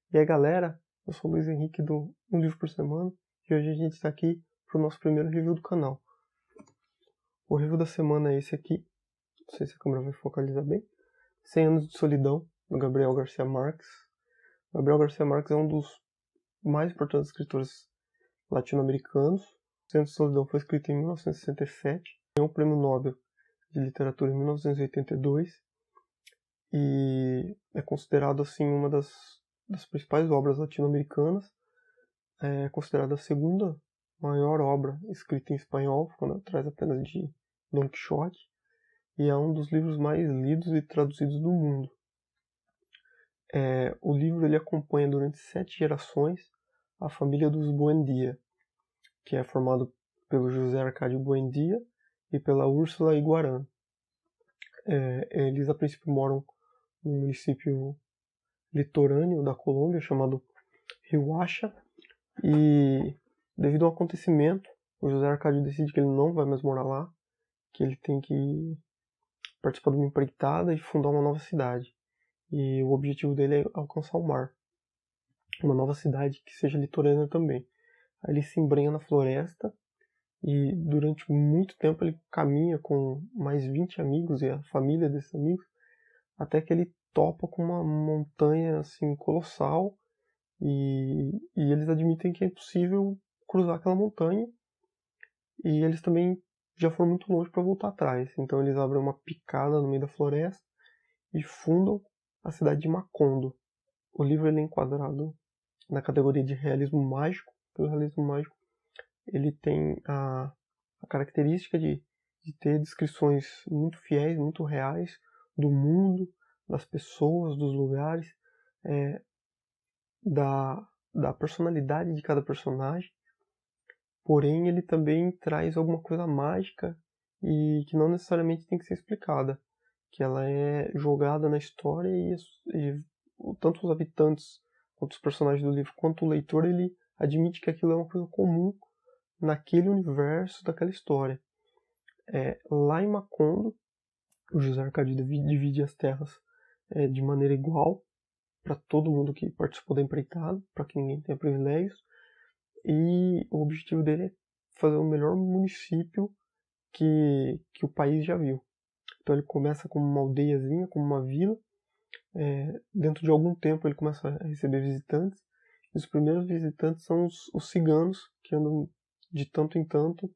E aí galera, eu sou o Luiz Henrique do Um Livro por Semana e hoje a gente está aqui para o nosso primeiro review do canal. O review da semana é esse aqui, não sei se a câmera vai focalizar bem, 100 Anos de Solidão, do Gabriel Garcia Marques. O Gabriel Garcia Marques é um dos mais importantes escritores latino-americanos. 100 Anos de Solidão foi escrito em 1967, ganhou o Prêmio Nobel de Literatura em 1982 e é considerado assim uma das principais obras latino-americanas. É considerada a segunda maior obra escrita em espanhol, ficando atrás apenas de Don Quixote, e é um dos livros mais lidos e traduzidos do mundo. O livro ele acompanha durante 7 gerações a família dos Buendia, que é formado pelo José Arcádio Buendia e pela Úrsula Iguarán. Eles a princípio moram num município litorâneo da Colômbia chamado Riohacha, e devido a um acontecimento, o José Arcádio decide que ele não vai mais morar lá, que ele tem que participar de uma empreitada e fundar uma nova cidade. E o objetivo dele é alcançar o mar. Uma nova cidade que seja litorânea também. Aí ele se embrenha na floresta e durante muito tempo ele caminha com mais 20 amigos e a família desses amigos, até que ele topa com uma montanha assim colossal. E eles admitem que é impossível cruzar aquela montanha, e eles também já foram muito longe para voltar atrás. Então eles abrem uma picada no meio da floresta e fundam a cidade de Macondo. O livro ele é enquadrado na categoria de realismo mágico. O realismo mágico ele tem a característica de ter descrições muito fiéis, muito reais do mundo, das pessoas, dos lugares, da personalidade de cada personagem, porém ele também traz alguma coisa mágica e que não necessariamente tem que ser explicada, que ela é jogada na história e tanto os habitantes quanto os personagens do livro quanto o leitor ele admite que aquilo é uma coisa comum naquele universo daquela história. Lá em Macondo, o José Arcádio divide as terras de maneira igual para todo mundo que participou da empreitada, para que ninguém tenha privilégios, e o objetivo dele é fazer o melhor município que o país já viu. Então ele começa como uma aldeiazinha, como uma vila, dentro de algum tempo ele começa a receber visitantes, e os primeiros visitantes são os ciganos, que andam de tanto em tanto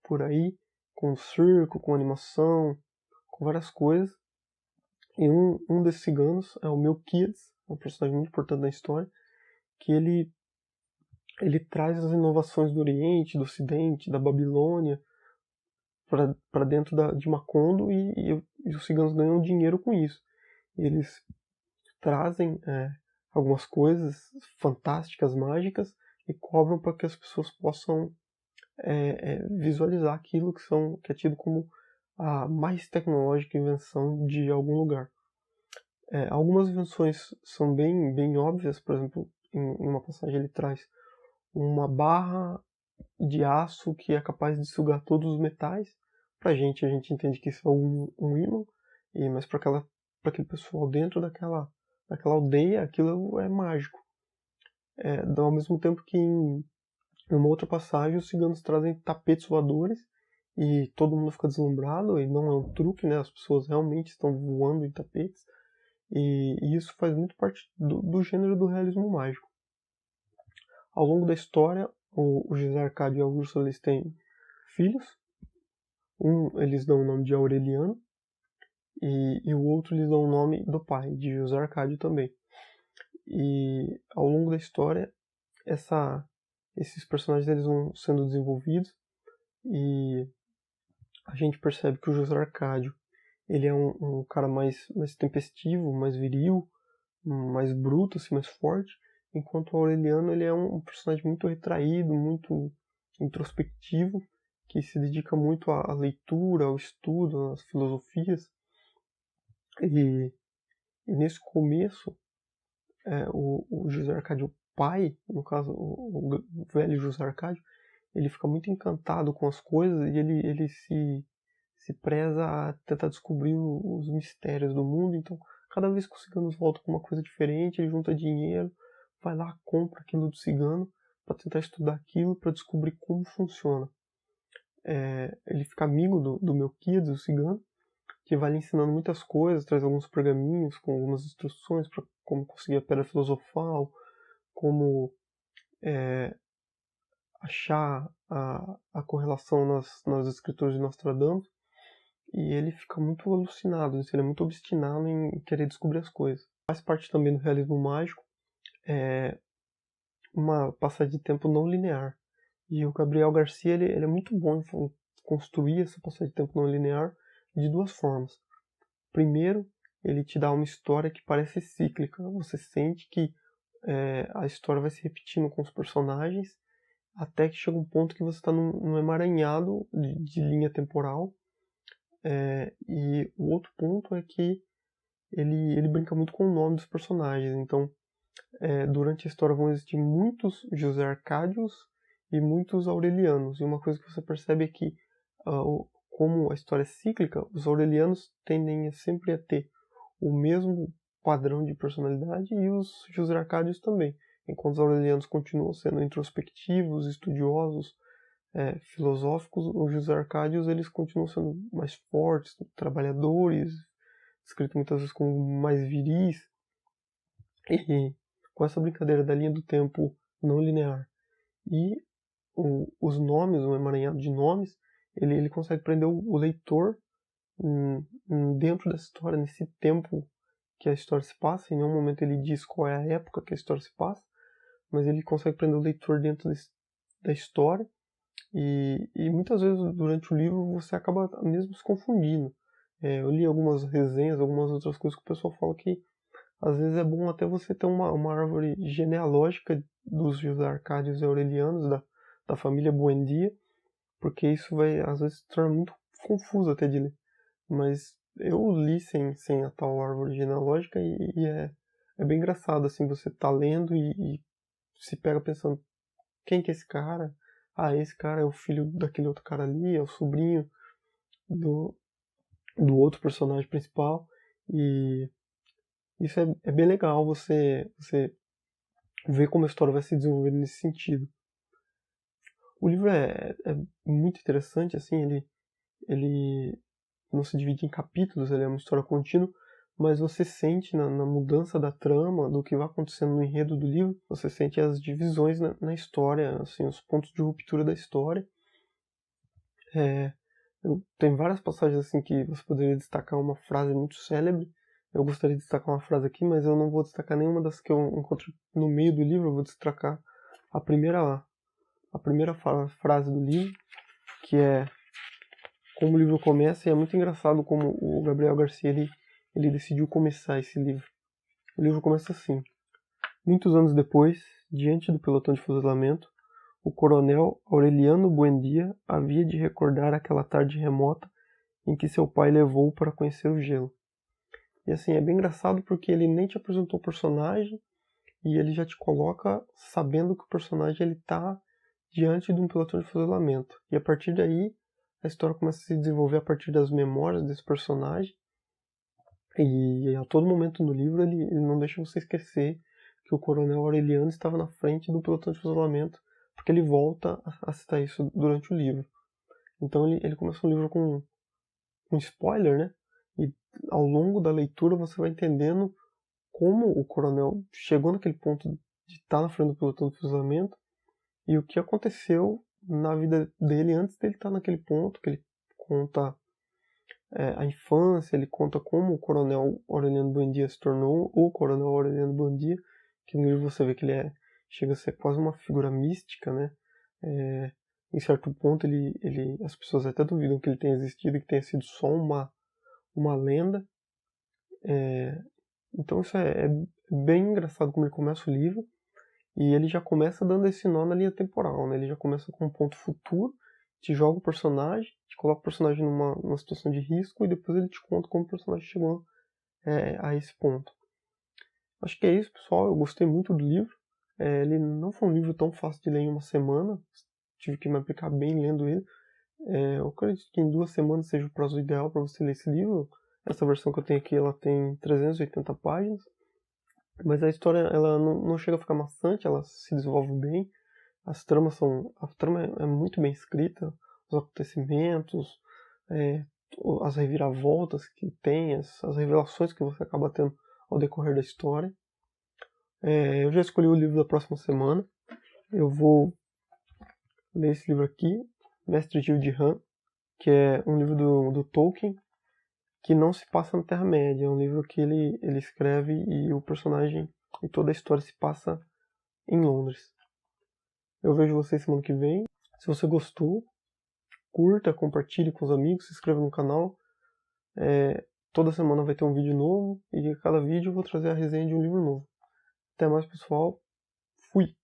por aí, com circo, com animação, com várias coisas. E um desses ciganos é o Melquiades, um personagem muito importante na história, que ele traz as inovações do Oriente, do Ocidente, da Babilônia, para dentro de Macondo, e os ciganos ganham dinheiro com isso. Eles trazem algumas coisas fantásticas, mágicas, e cobram para que as pessoas possam visualizar aquilo que é tido como a mais tecnológica invenção de algum lugar. Algumas invenções são bem óbvias, por exemplo, em uma passagem ele traz uma barra de aço que é capaz de sugar todos os metais. A gente entende que isso é um ímã, mas para aquele pessoal dentro daquela aldeia, aquilo é mágico. Ao mesmo tempo que em uma outra passagem os ciganos trazem tapetes voadores e todo mundo fica deslumbrado, e não é um truque, né? As pessoas realmente estão voando em tapetes, e isso faz muito parte do gênero do realismo mágico. Ao longo da história, o José Arcádio e a Úrsula eles têm filhos. Eles dão o nome de Aureliano, e o outro eles dão o nome do pai, de José Arcádio também. E ao longo da história, esses personagens eles vão sendo desenvolvidos, e a gente percebe que o José Arcádio ele é um cara mais tempestivo, mais viril, mais bruto, assim, mais forte, enquanto o Aureliano ele é um personagem muito retraído, muito introspectivo, que se dedica muito à leitura, ao estudo, às filosofias. E nesse começo, o José Arcádio pai, no caso o velho José Arcádio, ele fica muito encantado com as coisas, e ele se preza a tentar descobrir os mistérios do mundo. Então cada vez que os ciganos voltam com uma coisa diferente, ele junta dinheiro vai lá, compra aquilo do cigano para tentar estudar aquilo, para descobrir como funciona. Ele fica amigo do Melquiades, o cigano, que vai lhe ensinando muitas coisas, traz alguns pergaminhos com algumas instruções para como conseguir a pedra filosofal, como achar a correlação nas escrituras de Nostradamus, e ele fica muito alucinado, ele é muito obstinado em querer descobrir as coisas. Faz parte também do realismo mágico, uma passagem de tempo não linear. E o Gabriel Garcia ele é muito bom em construir essa passagem de tempo não linear de duas formas. Primeiro, ele te dá uma história que parece cíclica. Você sente que a história vai se repetindo com os personagens até que chega um ponto que você está num emaranhado de linha temporal. E o outro ponto é que ele brinca muito com o nome dos personagens. Então, durante a história vão existir muitos José Arcádios e muitos Aurelianos. E uma coisa que você percebe é que, como a história é cíclica, os Aurelianos tendem sempre a ter o mesmo padrão de personalidade e os José Arcádios também. Enquanto os Aurelianos continuam sendo introspectivos, estudiosos, filosóficos, os José Arcádios eles continuam sendo mais fortes, trabalhadores, descritos muitas vezes como mais viris. E com essa brincadeira da linha do tempo não linear e os nomes, o emaranhado de nomes, ele consegue prender o leitor dentro da história, nesse tempo que a história se passa. Em nenhum momento ele diz qual é a época que a história se passa, mas ele consegue prender o leitor dentro da história. E muitas vezes durante o livro você acaba mesmo se confundindo. Eu li algumas resenhas, algumas outras coisas que o pessoal fala que às vezes é bom até você ter uma árvore genealógica dos José Arcádios e Aurelianos, da família Buendia, porque isso vai às vezes se tornar muito confuso até de ler. Mas eu li sem a tal árvore genealógica e é bem engraçado, assim, você tá lendo e se pega pensando, quem que é esse cara? Ah, esse cara é o filho daquele outro cara ali, é o sobrinho do outro personagem principal. E isso é bem legal, você ver como a história vai se desenvolvendo nesse sentido. O livro é muito interessante, assim, ele não se divide em capítulos, ele é uma história contínua, mas você sente na mudança da trama, do que vai acontecendo no enredo do livro, você sente as divisões na história, assim, os pontos de ruptura da história. Tem várias passagens assim que você poderia destacar uma frase muito célebre. Eu gostaria de destacar uma frase aqui, mas eu não vou destacar nenhuma das que eu encontro no meio do livro. Eu vou destacar a primeira frase do livro, que é como o livro começa, e é muito engraçado como o Gabriel Garcia ele decidiu começar esse livro. O livro começa assim: muitos anos depois, diante do pelotão de fuzilamento, o coronel Aureliano Buendia havia de recordar aquela tarde remota em que seu pai levou-o para conhecer o gelo. E assim, é bem engraçado porque ele nem te apresentou o personagem e ele já te coloca sabendo que o personagem ele tá diante de um pelotão de fuzilamento. E a partir daí, a história começa a se desenvolver a partir das memórias desse personagem. E a todo momento no livro ele não deixa você esquecer que o coronel Aureliano estava na frente do pelotão de fuzilamento, porque ele volta a citar isso durante o livro. Então ele começa um livro com um spoiler, né? E ao longo da leitura você vai entendendo como o coronel chegou naquele ponto de estar na frente do pelotão de fuzilamento e o que aconteceu na vida dele antes dele estar naquele ponto, que ele conta a infância, ele conta como o coronel Aureliano Buendia se tornou o coronel Aureliano Buendia, que no livro você vê que ele chega a ser quase uma figura mística, né? Em certo ponto as pessoas até duvidam que ele tenha existido e que tenha sido só uma lenda. Então isso é bem engraçado como ele começa o livro, e ele já começa dando esse nó na linha temporal, né? Ele já começa com um ponto futuro, te joga o personagem, te coloca o personagem numa situação de risco, e depois ele te conta como o personagem chegou a esse ponto. Acho que é isso, pessoal. Eu gostei muito do livro. Ele não foi um livro tão fácil de ler em uma semana, tive que me aplicar bem lendo ele. Eu acredito que em 2 semanas seja o prazo ideal para você ler esse livro. Essa versão que eu tenho aqui ela tem 380 páginas. Mas a história, ela não chega a ficar maçante, ela se desenvolve bem. A trama é muito bem escrita, os acontecimentos, é, as reviravoltas que tem, as revelações que você acaba tendo ao decorrer da história. Eu já escolhi o livro da próxima semana. Eu vou ler esse livro aqui, Mestre Gil de Han, que é um livro do Tolkien, que não se passa na Terra-média. É um livro que ele escreve e o personagem e toda a história se passa em Londres. Eu vejo vocês semana que vem. Se você gostou, curta, compartilhe com os amigos, se inscreva no canal. Toda semana vai ter um vídeo novo e a cada vídeo eu vou trazer a resenha de um livro novo. Até mais, pessoal. Fui!